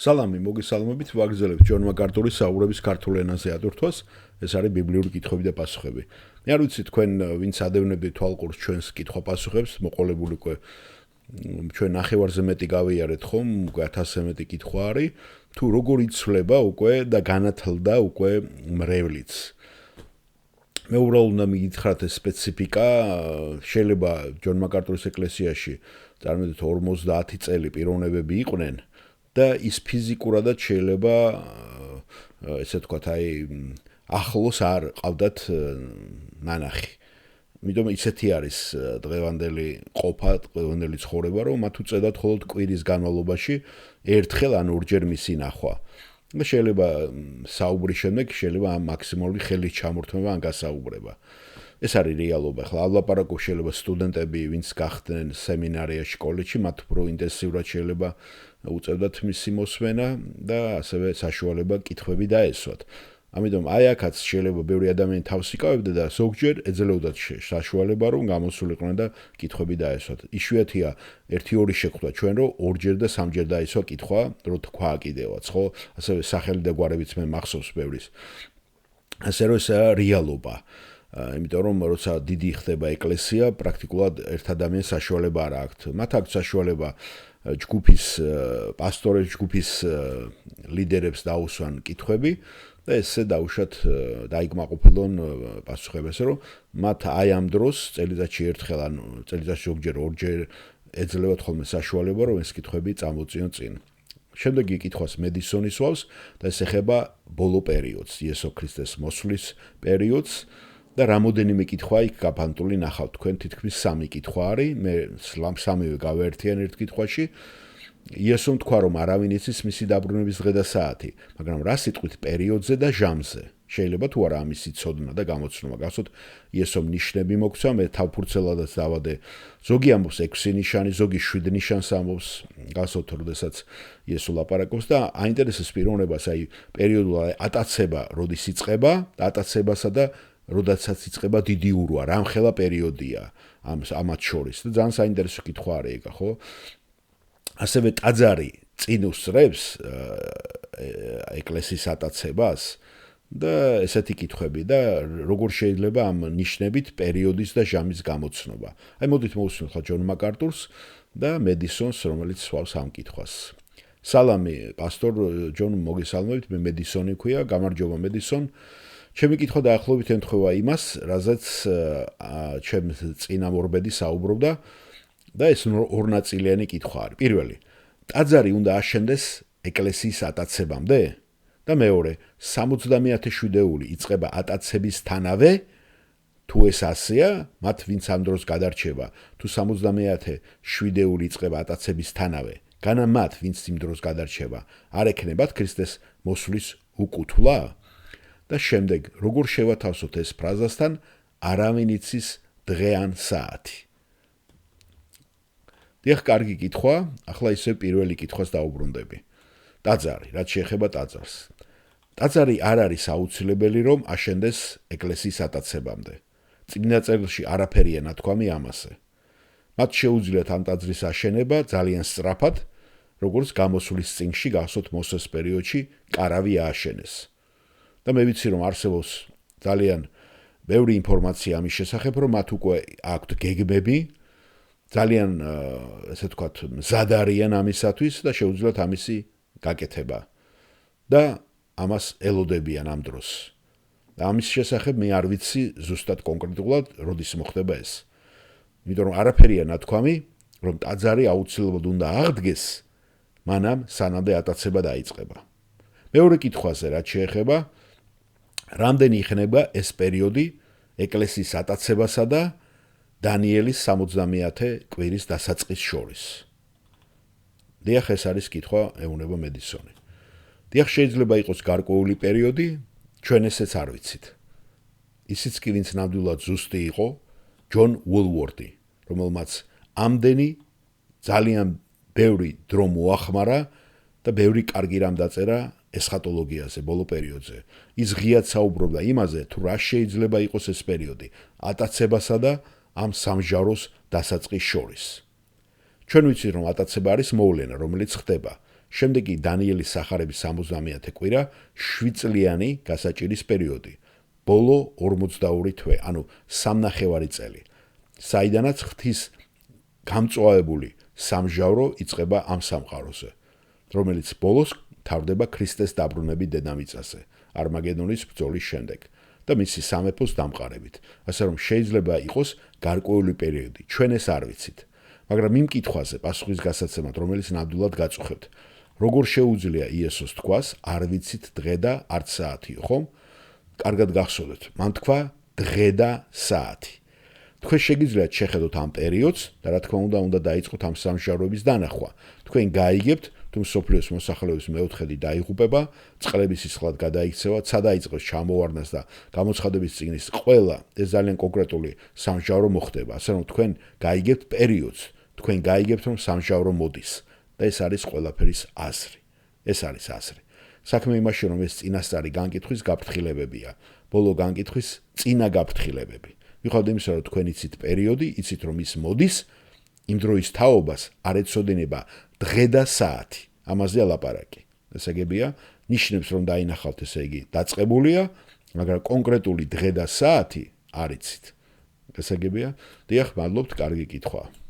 სალამი, მოგესალმებით, ვაგრძელებთ ჯონ მაკარტურის საუბრების ქართულ ენაზე ადურთვას, ეს არის ბიბლიური კითხვები და პასუხები. მე არ ვიცი თქვენ ვინც ადევნებდით თვალყურს ჩვენს კითხვა-პასუხებს, მოყოლებული უკვე ჩვენ ნახევარზე მეტი გავიარეთ ხომ, უკვე 1000-ზე მეტი კითხვა არის, თუ როგორ იცვლება უკვე და განათლდა უკვე მრევლიც. მე უბრალოდ უნდა მიგითხრათ ეს სპეციფიკა, შეიძლება ჯონ მაკარტურის ეკლესიაში წარმოდით 50 წელი პიროვნებები იყვნენ და ის ფიზიკურადაც შეიძლება ესე ვთქვათ, აი ახლოს არ ყავდათ ნანახი. იმიტომ ისეთი არის დღევანდელი ყოფა, დღევანდელი ცხოვრება, რომ მათ უწევდათ მხოლოდ კვირის განმავლობაში ერთხელ ან ორჯერ მისი ნახვა. და შეიძლება საუბრის შემდეგ შეიძლება ამ მაქსიმალური ხელის ჩამორთმევა ან გასაუბრება. ეს არის რეალობა. ახლა ალაპარაკო შეიძლება სტუდენტები, ვინც გახდნენ სემინარიაში, კოლეჯში, მათ უფრო ინტენსიურად შეიძლება უწევდათ მისი მოსმენა და ასევე საშუალება კითხვები დაესვათ. ამიტომ აი აქაც შეიძლება ბევრი ადამიანი თავს იკავებდა და ზოგჯერ ეძლეოდათ საშუალება რომ გამოსულიყვნენ და კითხვები დაესვათ. იშვიათია 1-2 შეხვდა ჩვენ რომ 2ჯერ და 3ჯერ დაესვა კითხვა, რომ თქვა კიდევაც, ხო? ასევე სახელი და გვარებიც მე მახსოვს ბევრის. ასე რომ ეს რეალობა. იმიტომ რომ როცა დიდი ხდება ეკლესია, პრაქტიკულად ერთ ადამიანს საშუალება არ აქვს. მათ აქვს საშუალება ჯგუფის პასტორებს, ჯგუფის ლიდერებს დაუსვან კითხვები და ესე დაუშვათ დაიკმაყოფილონ პასუხებს, რომ მათ აი ამ დროს წელიწადში ერთხელ ან წელიწადში ზოგჯერ 2ჯერ ეძლევათ ხოლმე საშუალება, რომ ეს კითხვები წამოწიონ წინ. შემდეგი კითხვას მედისონი სვავს და ეს ეხება ბოლო პერიოდს, იესო ქრისტეს მოსვლის პერიოდს. და რამოდენიმე კითხვა იქ გაფანტული ნახავთ თქვენ თითქმის 3 კითხვა არის მე სამივე გავაერთიან ერთ კითხვაში იესომ თქვა რომ არავინ იცის მისი დაბრუნების დღე და საათი მაგრამ რა სიტყვით პერიოდზე და ჟამზე შეიძლება თუ არა ამისი ცოდნა და გამოცნობა გახსოვთ იესომ ნიშნები მოგცა მე თავფურცელადაც დავადე ზოგი ამბობს 6 ნიშანი ზოგი 7 ნიშანს ამბობს გახსოვთ როდესაც იესო ლაპარაკობს და აინტერესებს პიროვნებას აი პერიოდულად ატაცება როდის იწყება და ატაცებასა და როდესაც იწყება დიდი ურვა, რამხელა პერიოდია ამათ შორის და ძალიან საინტერესო კითხვა არის ეგა, ხო? ასევე ტაძარი წინ უსწრებს ეკლესიის ატაცებას და ესეთი კითხვები და როგორ შეიძლება ამ ნიშნებით პერიოდის და ჟამის გამოცნობა. აი მოდით მოვუსმინოთ ხა ჯონ მაკარტურს და მედისონს, რომელიც სვავს ამ კითხვას. სალამი, პასტორ ჯონ, მოგესალმებით, მე მედისონი ვქვია, გამარჯობა მედისონ. ჩემი კითხვა დაახლოებით ემთხვევა იმას, რაზეც ჩემს წინამორბედი საუბრობდა და ეს ორნაწილიანი კითხვა არის. პირველი, ტაძარი უნდა აშენდეს ეკლესიის ატაცებამდე? და მეორე, 70 შვიდეული იწყება ატაცებისთანავე? თუ ეს ასეა, მათ ვინც ამ დროს გადარჩება, თუ 70 შვიდეული იწყება ატაცებისთანავე, განა მათ ვინც იმ დროს გადარჩება, არ ექნებათ ქრისტეს მოსვლის უკუთვლა? და შემდეგ როგორ შევათავსოთ ეს ფრაზასთან არავინ იცის დღე ან საათი. დიახ, კარგი კითხვა, ახლა ისე პირველი კითხვას დაუბრუნდები. ტაძარი, რაც შეეხება ტაძარს. ტაძარი არ არის აუცილებელი რომ აშენდეს ეკლესიის ატაცებამდე. წინა წერილში არაფერია ნათქვამი ამაზე. მათ შეუძლიათ ამ ტაძრის აშენება ძალიან სწრაფად, როგორც გამოსვლის წინში გახსოვთ მოსეს პერიოდში კარავი ააშენეს. და მე ვიცი რომ არსებობს ძალიან ბევრი ინფორმაცია ამის შესახებ რომ მათ უკვე აქვთ გეგმები ძალიან ესე ვთქვათ მზად არიან ამისათვის და შეუძლიათ ამისი გაკეთება და ამას ელოდებიან ამ დროს და ამის შესახებ მე არ ვიცი ზუსტად კონკრეტულად როდის მოხდება ეს იმიტომ რომ არაფერია ნათქვამი რომ ტაძარი აუცილებლად უნდა აღდგეს მანამ სანამდე ატაცება დაიწყება მეორე კითხვაზე რაც შეეხება რამდენი იქნება ეს პერიოდი ეკლესიის ატაცებასა და დანიელის 70-ე კვირის დასაწყის შორის. დიახ, ეს არის კითხვა ეუნება მედისონი. დიახ, შეიძლება იყოს გარკვეული პერიოდი, ჩვენ ესეც არ ვიცით. ისიც კი ვინც ნამდვილად ზუსტი იყო, ჯონ უოლვორდი, რომელმაც ამდენი ძალიან ბევრი დრო მოახმარა და ბევრი კარგი რამ დაწერა ესხატოლოგიაზე, ბოლო პერიოდზე. ის ღიად საუბრობდა იმაზე, თუ რა შეიძლება იყოს ეს პერიოდი, ატაცებასა და ამ სამჟაროს დასაწყის შორის. ჩვენ ვიცით, რომ ატაცება არის მოვლენა, რომელიც ხდება. შემდეგ კი დანიელის სახარების 70-ათე კვირა 7 წლიანი გასაჭირის პერიოდი. ბოლო 42 თვე, ანუ 3.5 წელი. საიდანაც ღვთის გამწვავებული სამჟავრო იწყება ამ სამყაროზე, რომელიც ბოლოს თავდება ქრისტეს დაბრუნებით დედამიწაზე, არმაგედონის ბრძოლის შემდეგ და მისი სამეფოს დამყარებით. ასე რომ შეიძლება იყოს გარკვეული პერიოდი, ჩვენ ეს არ ვიცით. მაგრამ იმ კითხვაზე პასუხის გასაცემად, რომელიც ნამდვილად გაწუხებთ, როგორ შეუძლია იესოს თქვას, არ ვიცით დღე და არც საათი, ხომ? კარგად გახსოვდეთ, მან თქვა დღე და საათი. თქვენ შეგიძლიათ შეხედოთ ამ პერიოდს და რა თქმა უნდა დაიწყოთ ამ სამჟავროების დანახვა. თქვენ გაიგებთ, თუ მსოფლიოს მოსახლეობის მეოთხედი დაიღუპება, წყლების სისხლად გადაიქცევა, ცა დაიწყებს ჩამოვარდნას და გამოცხადების წიგნის ყველა ეს ძალიან კონკრეტული სამჟავრო მოხდება. ასე რომ თქვენ გაიგებთ პერიოდს, თქვენ გაიგებთ, რომ სამჟავრო მოდის და ეს არის ყველაფერის აზრი. ეს არის აზრი. საქმე იმაში, რომ ეს წინასწარი განკითხვის გაფრთხილებებია, ბოლო განკითხვის წინა გაფრთხილებები. მიუხედავად იმისა, რომ თქვენ იცით პერიოდი, იცით რომ ის მოდის, იმ დროის თაობას არ ეცოდინება დღე და საათი. ამაზე ალაპარაკი. ესე გებია, ნიშნებს რომ დაინახავთ, ესე იგი, დაწყებულია, მაგრამ კონკრეტული დღე და საათი არ იცით. ესე გებია, დიახ, მადლობთ, კარგი კითხვა.